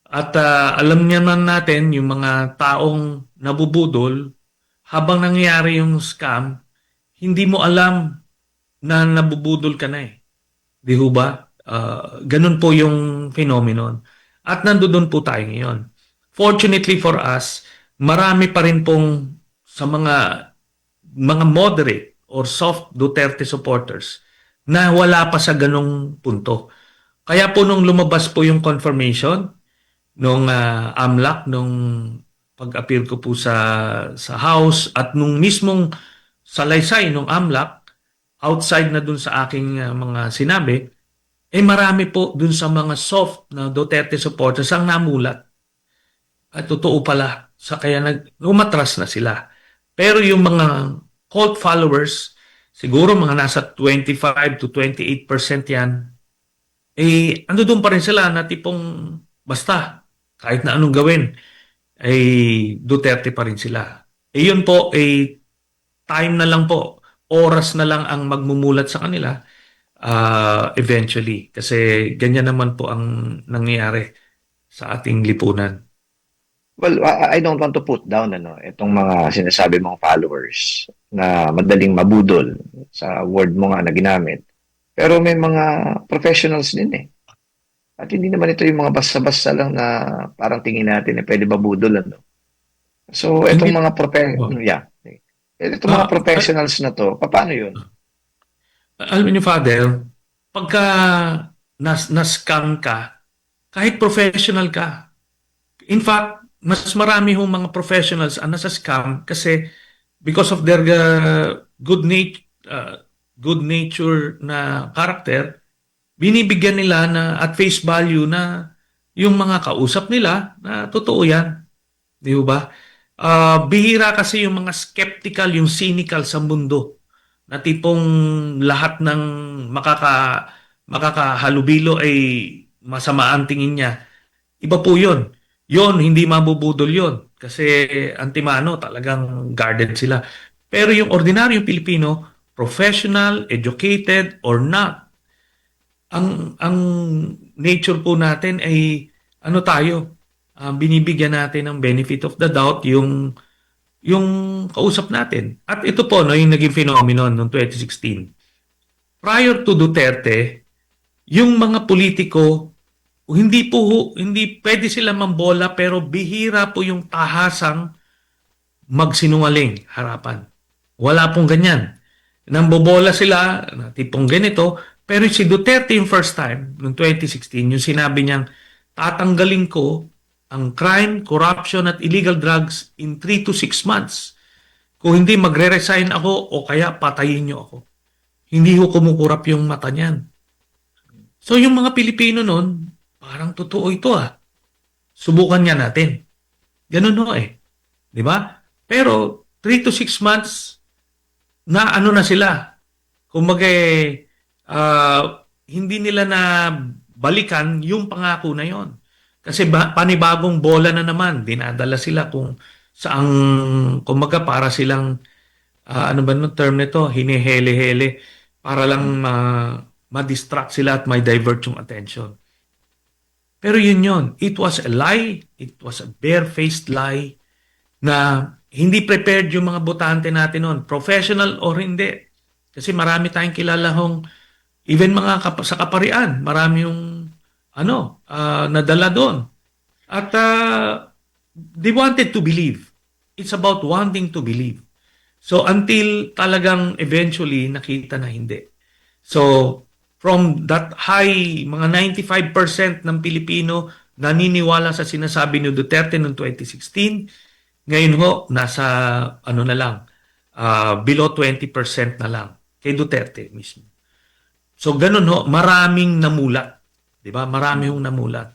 At alam niya man natin yung mga taong nabubudol, habang nangyayari yung scam, hindi mo alam na nabubudol ka na Di ba? Ganun po yung phenomenon. At nandoon po tayo ngayon. Fortunately for us, marami pa rin pong sa mga moderate or soft Duterte supporters na wala pa sa ganong punto. Kaya po nung lumabas po yung confirmation nung AMLAC, nung pag-appeal ko po sa House at nung mismong salaysay nung AMLAC, outside na dun sa aking mga sinabi, marami po dun sa mga soft na Duterte supporters ang namulat. At totoo pala, kaya umatras na sila. Pero yung mga cult followers, siguro mga nasa 25 to 28% yan, ando doon pa rin sila na tipong basta, kahit na anong gawin, Duterte pa rin sila. Yun po, time na lang po, oras na lang ang magmumulat sa kanila eventually. Kasi ganyan naman po ang nangyayari sa ating lipunan. Well, I don't want to put down itong mga sinasabi mong followers na madaling mabudol sa word mo nga na ginamit. Pero may mga professionals din At hindi naman ito yung mga basta-basta lang na parang tingin natin pwede mabudol. So, itong mga mga professionals na to, paano yun? Alam niyo, Father, pagka na-scam ka, kahit professional ka, in fact, mas marami hong mga professionals ang nasa scam kasi because of their good nature na character, binibigyan nila na at face value na yung mga kausap nila na totoo yan. Di ba? Bihira kasi yung mga skeptical, yung cynical sa mundo na tipong lahat ng makakahalubilo ay masama ang tingin niya. Iba po yun. Yun, hindi mabubudol yun. Kasi antimano, talagang guarded sila. Pero yung ordinaryong Pilipino, professional, educated, or not, ang nature po natin ay binibigyan natin ng benefit of the doubt yung kausap natin. At ito po, yung naging phenomenon noong 2016. Prior to Duterte, yung mga politiko, hindi pwede sila mambola, pero bihira po yung tahasang magsinungaling harapan. Wala pong ganyan. Nambobola sila, tipong ganito, pero si Duterte yung first time, noong 2016, yung sinabi niyang, tatanggalin ko ang crime, corruption at illegal drugs in 3 to 6 months. Kung hindi, magre-resign ako o kaya patayin niyo ako. Hindi ko kumukurap yung mata niyan. So yung mga Pilipino noon, parang totoo ito Subukan niya natin. Ganun di ba? Pero 3 to 6 months na na sila. Kumbaga hindi nila na balikan yung pangako na yon. Kasi panibagong bola na naman, dinadala sila kung saang, kumbaga para silang, term nito, hinihele-hele, para lang ma-distract sila at may divert yung attention. Pero yun. It was a lie. It was a bare-faced lie na hindi prepared yung mga botante natin noon, professional or hindi. Kasi marami tayong kilalahong, even sa kaparian, marami yung nadala doon. At they wanted to believe. It's about wanting to believe. So until talagang eventually nakita na hindi. So from that high, mga 95% ng Pilipino naniniwala sa sinasabi ni Duterte noong 2016, ngayon nasa na lang, below 20% na lang kay Duterte mismo. So ganun maraming namulat. Diba? Marami yung namulat.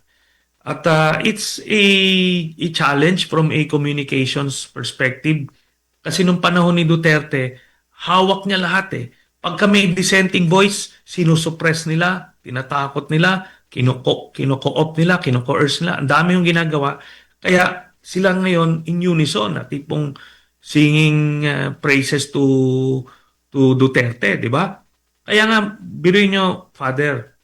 At it's a challenge from a communications perspective. Kasi nung panahon ni Duterte, hawak niya lahat Pagka may dissenting voice, sinusuppress nila, tinatakot nila, kino-co-op nila, kino-coerce nila. Ang dami yung ginagawa. Kaya sila ngayon in unison na tipong singing praises to Duterte, di ba? Kaya nga, biruin nyo, Father,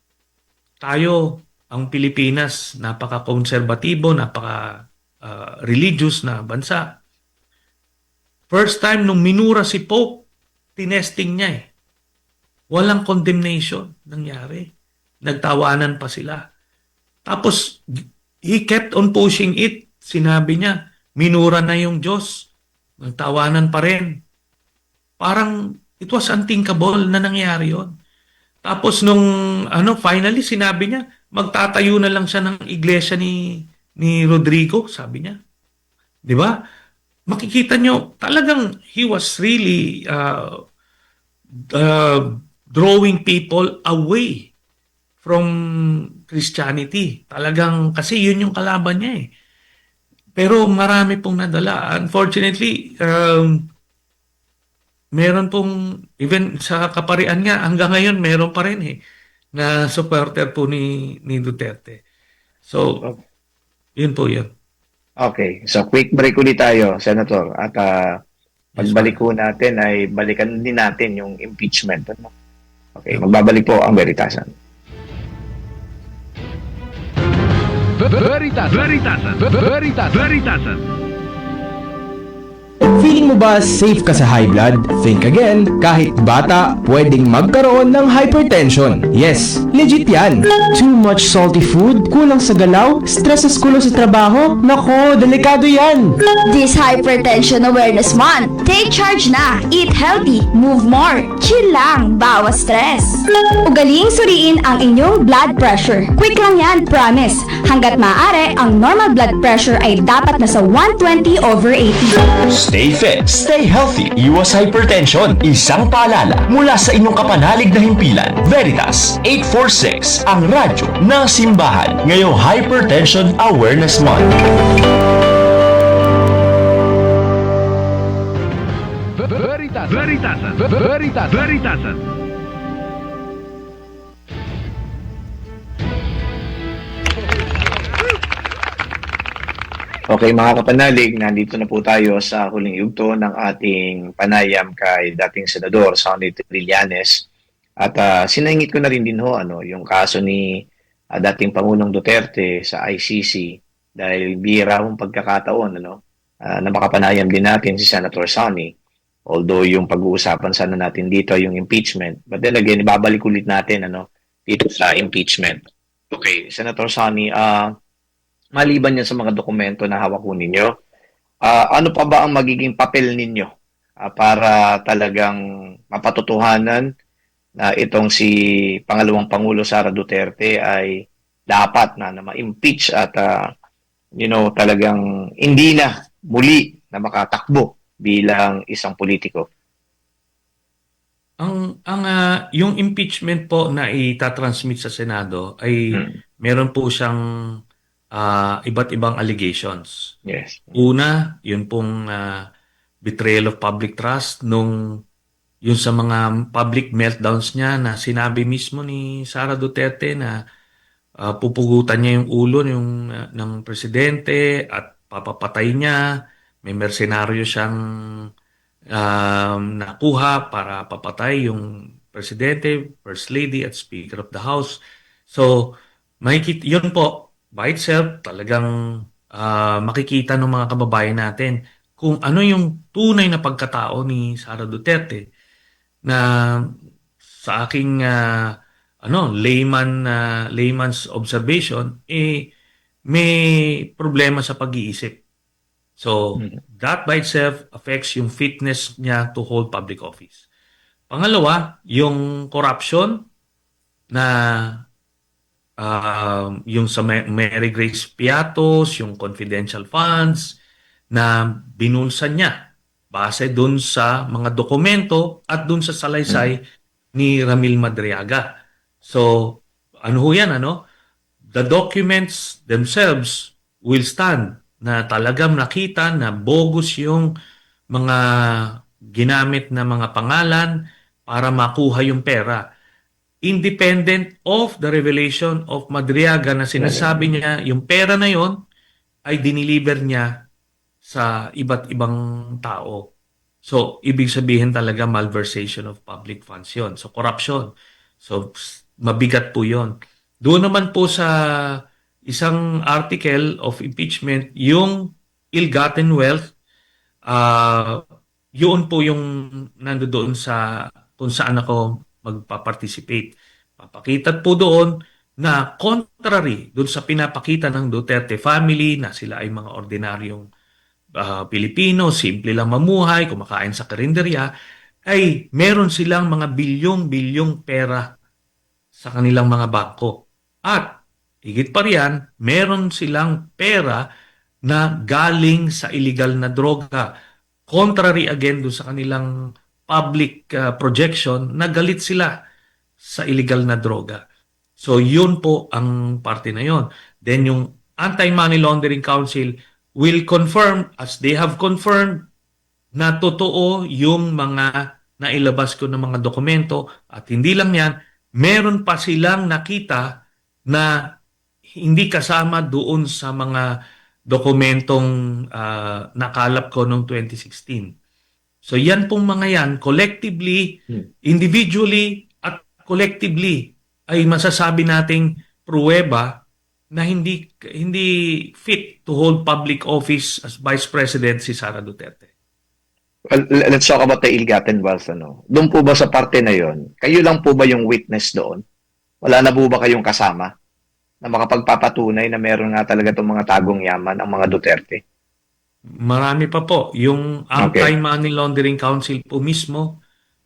tayo, ang Pilipinas, napaka-konserbatibo, napaka-religious na bansa. First time nung minura si Pope, tinesting niya Walang condemnation nangyari. Nagtawanan pa sila. Tapos, he kept on pushing it. Sinabi niya, minura na yung Diyos. Nagtawanan pa rin. Parang, it was unthinkable na nangyari yon. Tapos nung finally sinabi niya, magtatayo na lang siya ng iglesia ni Rodrigo, sabi niya. 'Di ba? Makikita nyo, talagang he was really drawing people away from Christianity. Talagang kasi yun yung kalaban niya Pero marami pong nadala. Unfortunately, meron pong, even sa kaparian nga, hanggang ngayon, meron pa rin na supporter po ni Duterte. So, yun po yun. Okay. So, quick break ulit tayo, Senator. At pagbalik po natin ay balikan din natin yung impeachment. Okay. Magbabalik po ang Veritasan. Veritasan. Feeling mo ba safe ka sa high blood? Think again. Kahit bata, pwedeng magkaroon ng hypertension. Yes, legit yan. Too much salty food, kulang sa galaw, stress sa school o sa trabaho? Nako, delikado yan. This Hypertension Awareness Month, take charge na. Eat healthy, move more, chill lang, bawas stress. Ugaling suriin ang inyong blood pressure. Quick lang yan, promise. Hanggat maaari, ang normal blood pressure ay dapat nasa 120/80. Stay fit, stay healthy, iwas hypertension. Isang paalala mula sa inyong kapanalig na himpilan. Veritas 846, ang radyo ng simbahan. Ngayong Hypertension Awareness Month. Veritasan. Okay mga kapanalig, nandito na po tayo sa huling yugto ng ating panayam kay dating Senador Sonny Trillanes. At sinangit ko na rin din yung kaso ni dating Pangulong Duterte sa ICC dahil bihira hong pagkakataon na makapanayam din natin si Senator Sonny. Although yung pag-uusapan sana natin dito yung impeachment. But then again, ibabalik ulit natin dito sa impeachment. Okay, Senator Sonny, maliban yan sa mga dokumento na hawak ko ninyo, ano pa ba ang magiging papel ninyo para talagang mapatutuhanan na itong si Pangalawang Pangulo Sara Duterte ay dapat na ma-impeach at talagang hindi na muli na makatakbo bilang isang politiko? Yung impeachment po na itatransmit sa Senado ay meron po siyang iba't ibang allegations. Yes. Una, yun pong betrayal of public trust yun sa mga public meltdowns niya na sinabi mismo ni Sara Duterte na pupugutan niya yung ulo ng presidente at papapatay niya. May mersenaryo siyang nakuha para papatay yung presidente, first lady at speaker of the house. So, yun po, by itself, talagang makikita ng mga kababayan natin kung ano yung tunay na pagkatao ni Sara Duterte na sa aking layman's observation, may problema sa pag-iisip. So, that by itself affects yung fitness niya to hold public office. Pangalawa, yung corruption na yung sa Mary Grace Piatos, yung confidential funds na binulsan niya base dun sa mga dokumento at dun sa salaysay ni Ramil Madriaga. So, ano ho yan, The documents themselves will stand na talagang nakita na bogus yung mga ginamit na mga pangalan para makuha yung pera. Independent of the revelation of Madriaga na sinasabi niya, yung pera na yon ay diniliver niya sa iba't ibang tao. So, ibig sabihin talaga malversation of public funds yon. So, corruption. So, mabigat po yon. Doon naman po sa isang article of impeachment, yung ill-gotten wealth, yun po yung nandoon sa kung saan ako magpa-participate. Papakita po doon na contrary doon sa pinapakita ng Duterte family na sila ay mga ordinaryong Pilipino, simple lang mamuhay, kumakain sa karinderya, ay meron silang mga bilyong-bilyong pera sa kanilang mga bangko. At higit pa riyan, meron silang pera na galing sa illegal na droga. Contrary again doon sa kanilang public projection na galit sila sa illegal na droga. So yun po ang parte na yun. Then yung Anti-Money Laundering Council will confirm, as they have confirmed, na totoo yung mga nailabas ko ng mga dokumento. At hindi lang yan, meron pa silang nakita na hindi kasama doon sa mga dokumentong nakalap ko noong 2016. So yan pong mga yan, collectively, individually at collectively, ay masasabi nating pruweba na hindi fit to hold public office as Vice President si Sara Duterte. Well, let's talk about the ill-gotten wealth. Doon po ba sa parte na yon, kayo lang po ba yung witness doon? Wala na po ba kayong kasama na makapagpapatunay na meron nga talaga itong mga tagong yaman ang mga Duterte? Marami pa po. Yung Anti-Money Laundering Council po mismo,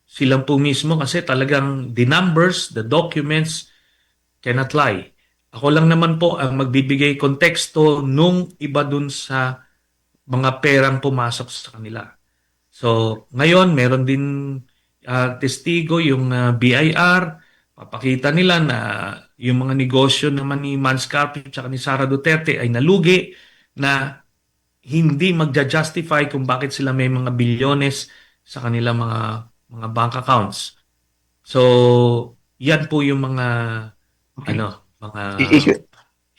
silang po mismo kasi talagang the numbers, the documents cannot lie. Ako lang naman po ang magbibigay konteksto nung iba dun sa mga perang pumasok sa kanila. So, ngayon, meron din testigo yung BIR. Papakita nila na yung mga negosyo naman ni Mans Carpio at ni Sara Duterte ay nalugi na hindi magja-justify kung bakit sila may mga bilyones sa kanilang mga bank accounts. So, yan po yung mga mga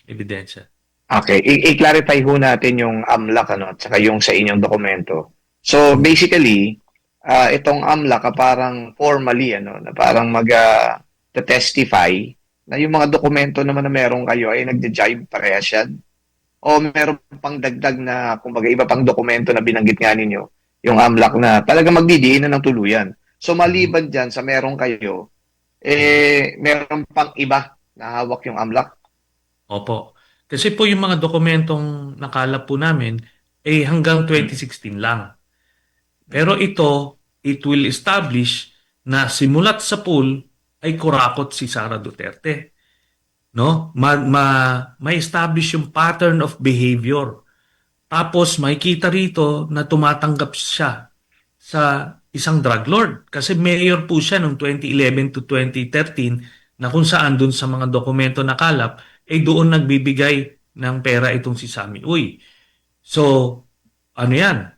ebidensya. Okay, i-clarify ho natin yung AMLAC at saka yung sa inyong dokumento. So basically, itong AMLAC parang formally na parang testify na yung mga dokumento naman na meron kayo ay nagja-jibe parehas yan. O meron pang dagdag na kumbaga iba pang dokumento na binanggit nga ninyo, yung AMLAC na talaga magdidiin na ng tuluyan. So maliban dyan sa meron kayo, meron pang iba na hawak yung AMLAC? Opo. Kasi po yung mga dokumentong nakalap po namin hanggang 2016 lang. Pero ito, it will establish na simulat sa pool ay kurakot si Sara Duterte. No? Ma-establish yung pattern of behavior. Tapos makikita rito na tumatanggap siya sa isang drug lord. Kasi mayor po siya noong 2011 to 2013 na kung saan dun sa mga dokumento nakalap doon nagbibigay ng pera itong si Sammy Uy. So, ano yan?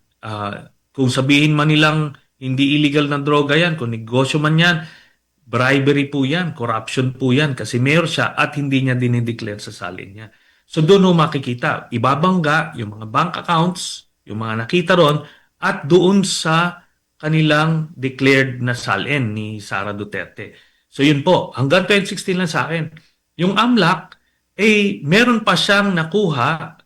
Kung sabihin man nilang hindi illegal na droga yan, kung negosyo man yan, bribery po yan, corruption po yan, kasi mayor siya at hindi niya dinideclare sa salin niya. So, doon mo makikita, ibabangga yung mga bank accounts, yung mga nakita ron, at doon sa kanilang declared na salin ni Sara Duterte. So, yun po. Hanggang 2016 lang sa akin. Yung AMLAC, meron pa siyang nakuha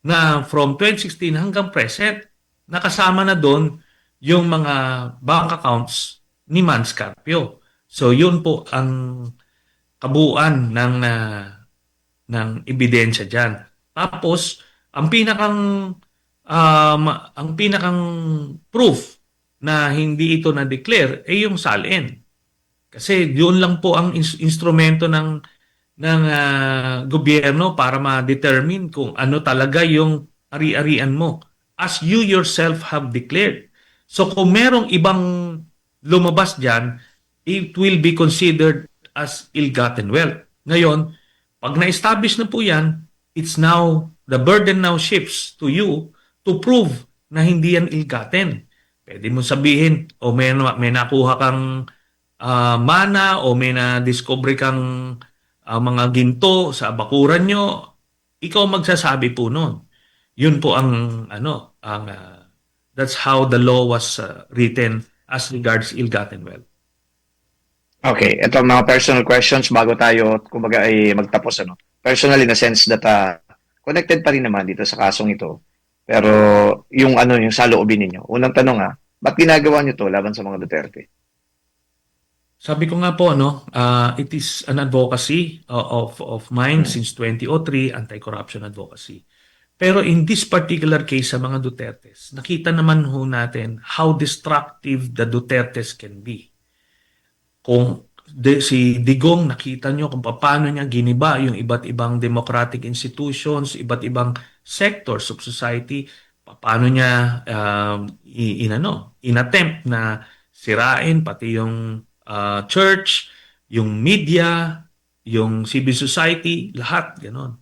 na from 2016 hanggang present, nakasama na doon yung mga bank accounts ni Mans Carpio. So, yun po ang kabuuan ng ebidensya dyan. Tapos, ang pinakang proof na hindi ito na-declare yung salin. Kasi yun lang po ang instrumento ng gobyerno para ma-determine kung ano talaga yung ari-arian mo as you yourself have declared. So kung merong ibang lumabas dyan, it will be considered as ill-gotten wealth. Ngayon, pag na-establish na po yan, the burden now shifts to you to prove na hindi yan ill-gotten. Pwede mo sabihin, may nakuha kang mana o may na-discover kang mga ginto sa bakuran nyo, ikaw magsasabi po nun. Yun po that's how the law was written as regards ill-gotten wealth. Okay, ito mga personal questions bago tayo kumbaga ay magtapos Personal in the sense that connected pa rin naman dito sa kasong ito. Pero yung saloobin ninyo. Unang tanong ba't ginagawa niyo to laban sa mga Duterte? Sabi ko nga po, it is an advocacy of mine since 2003, anti-corruption advocacy. Pero in this particular case sa mga Dutertes, nakita naman ho natin how destructive the Dutertes can be. Kung si Digong, nakita nyo kung paano niya giniba yung iba't ibang democratic institutions, iba't ibang sectors of society, paano niya inattempt na sirain pati yung church, yung media, yung civil society, lahat, gano'n.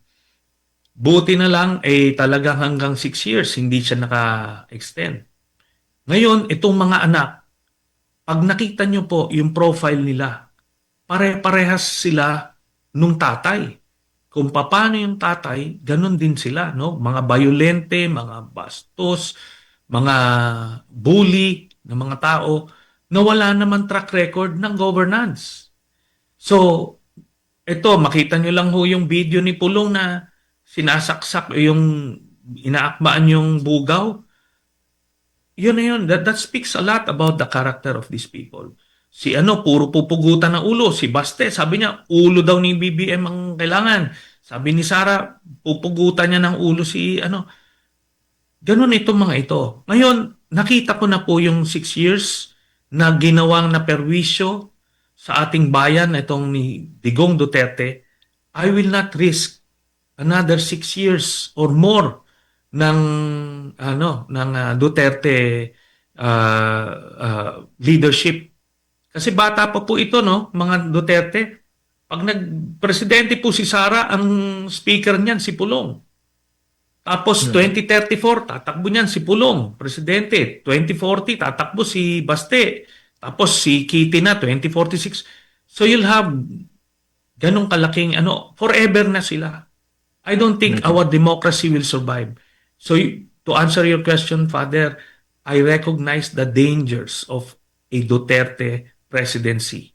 Buti na lang, talagang hanggang 6 years, hindi siya naka-extend. Ngayon, itong mga anak, pag nakita nyo po yung profile nila, pare-parehas sila nung tatay. Kung paano yung tatay, ganun din sila, no? Mga violente, mga bastos, mga bully ng mga tao, na wala naman track record ng governance. So, ito, makita nyo lang ho yung video ni Pulong na sinasaksak yung inaakbaan yung bugaw. Yun na yun. That speaks a lot about the character of these people. Si puro pupugutan ng ulo. Si Baste, sabi niya, ulo daw ni BBM ang kailangan. Sabi ni Sara, pupugutan niya ng ulo si Ganun itong mga ito. Ngayon, nakita ko na po yung 6 years na ginawang na perwisyo sa ating bayan, itong ni Digong Duterte. I will not risk another 6 years or more ng Duterte leadership. Kasi bata pa po ito, no, mga Duterte. Pag nag-presidente po si Sara, ang speaker niyan si Pulong. Tapos 2034, tatakbo niyan si Pulong, presidente. 2040, tatakbo si Baste. Tapos si Kitty na, 2046. So you'll have ganong kalaking, forever na sila. I don't think our democracy will survive. So to answer your question, Father, I recognize the dangers of a Duterte presidency.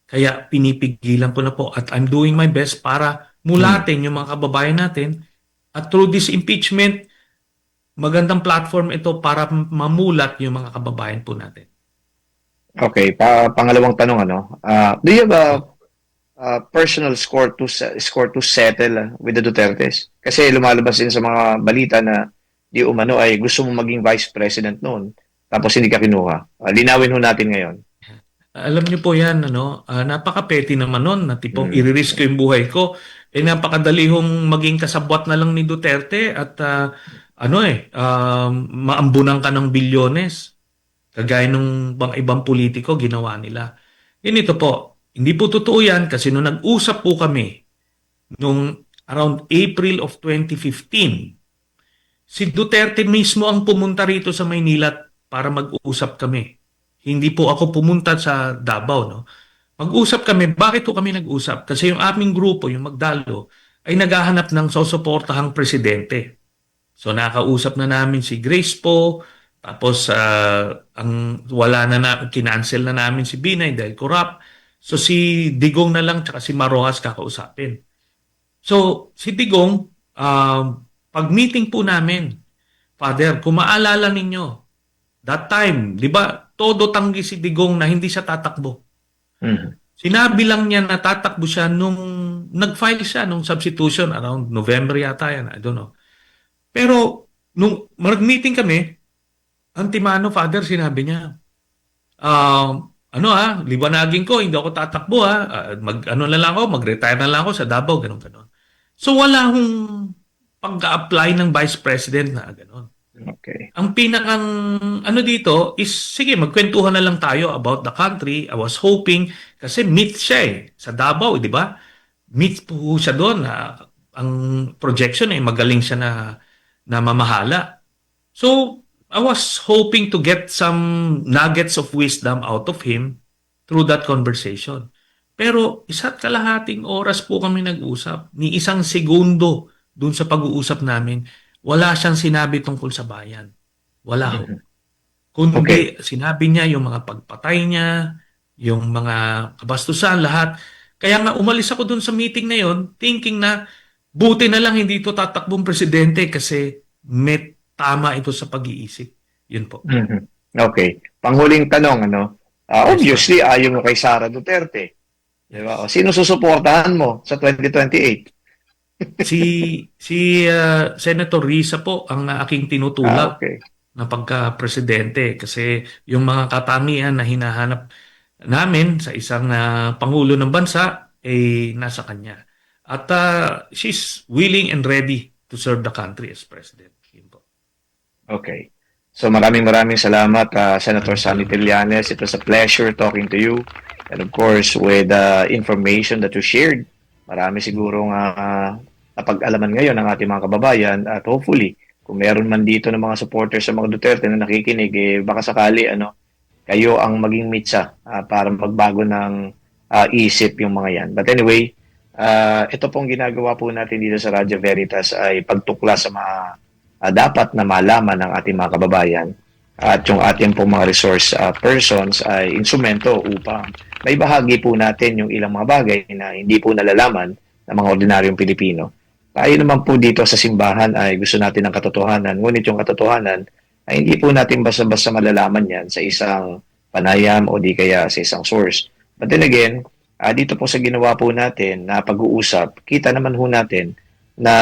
Kaya pinipigilan ko na po at I'm doing my best para mulatin yung mga kababayan natin. At through this impeachment, magandang platform ito para mamulat yung mga kababayan po natin. Okay, pangalawang tanong, do you have a personal score to settle with the Dutertes? Kasi lumalabas din sa mga balita na di umano ay gusto mo maging vice president noon, tapos hindi ka kinuha. Linawin ho natin ngayon. Alam niyo po yan, napaka-petty naman nun, na tipong i-risk ko yung buhay ko. Napakadali hong maging kasabwat na lang ni Duterte at maambunan ka ng bilyones. Kagaya nung ibang politiko, ginawa nila. Ito po, hindi po totoo yan kasi nung nag-usap po kami nung around April of 2015, si Duterte mismo ang pumunta rito sa Maynila para mag-usap kami. Hindi po ako pumunta sa Davao, no? Mag-usap kami. Bakit po kami nag-usap? Kasi yung aming grupo, yung Magdalo, ay naghahanap ng susuportahang presidente. So nakausap na namin si Grace po, tapos kinancel na namin si Binay dahil corrupt. So si Digong na lang tsaka si Marojas kakausapin. So si Digong, pag-meeting po namin, Father, kung maalala ninyo, that time, di ba, todo tanggi si Digong na hindi siya tatakbo. Sinabi lang niya na tatakbo siya nung nag-file siya nung substitution around November yata yan, I don't know. Pero nung mag-meeting kami, Antimano, Father, sinabi niya, liwanagin ko, hindi ako tatakbo na lang ako, mag-retire na lang ako sa Davao, ganun. So wala hong pag-apply ng Vice President na ganun. Okay. Ang pinakang dito is, sige, magkwentuhan na lang tayo about the country. I was hoping, kasi meet siya sa Davao, di ba? Meet po siya doon. Ang projection magaling siya na mamahala. So, I was hoping to get some nuggets of wisdom out of him through that conversation. Pero isa't kalahating oras po kami nag-usap. Ni isang segundo dun sa pag-uusap namin, wala siyang sinabi tungkol sa bayan. Wala ho. Kundi sinabi niya yung mga pagpatay niya, yung mga kabastusan, lahat. Kaya nga umalis ako dun sa meeting na yon, thinking na buti na lang hindi ito tatakbong presidente kasi may tama ito sa pag-iisip. Yun po. Okay. Panghuling tanong, obviously, ayaw mo kay Sara Duterte. Diba? O, sino susuportahan mo sa 2028? Si Senator Risa po ang aking tinutulak na pagka-presidente kasi yung mga katangian na hinahanap namin sa isang pangulo ng bansa ay nasa kanya. At she's willing and ready to serve the country as president. Yun po. Okay. So maraming salamat, Senator Sammy Trillanes. It was a pleasure talking to you. And of course, with the information that you shared, marami sigurong napag-alaman ngayon ng ating mga kababayan at hopefully, kung meron man dito ng mga supporters sa mga Duterte na nakikinig, baka sakali kayo ang maging mitsa para magbago ng isip yung mga yan. But anyway, ito pong ginagawa po natin dito sa Radyo Veritas ay pagtukla sa mga dapat na malaman ng ating mga kababayan at yung ating pong mga resource persons ay instrumento upang may bahagi po natin yung ilang mga bagay na hindi po nalalaman ng mga ordinaryong Pilipino. Tayo naman po dito sa simbahan ay gusto natin ng katotohanan, ngunit yung katotohanan ay hindi po natin basta-basta malalaman yan sa isang panayam o di kaya sa isang source. But then again, dito po sa ginawa po natin na pag-uusap, kita naman po natin na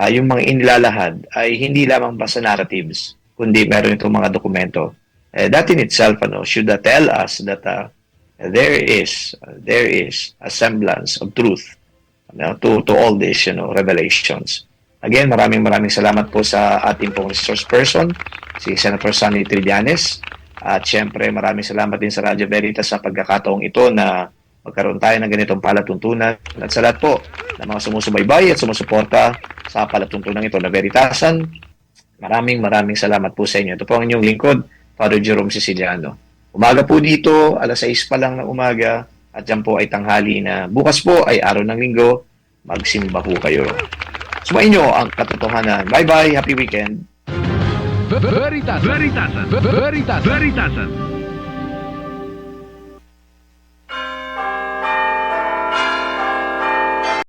yung mga inilalahad ay hindi lamang basta narratives, kundi meron itong mga dokumento. That in itself should tell us that there is a semblance of truth to all these revelations. Again, maraming salamat po sa ating pong resource person, si Senator Sonny Trillanes. At syempre, maraming salamat din sa Radyo Veritas sa pagkakataong ito na magkaroon tayo ng ganitong palatuntunan. At sa lahat po ng mga sumusubaybay at sumusuporta sa palatuntunan ito na Veritasan, maraming salamat po sa inyo. Ito po ang inyong lingkod, Father Jerome Siciliano. Umaga po dito, alas 6 pa lang ng umaga, at dyan po ay tanghali na bukas po ay araw ng linggo, magsimba po kayo. Sumayin nyo ang katotohanan. Bye-bye, happy weekend. Veritasan.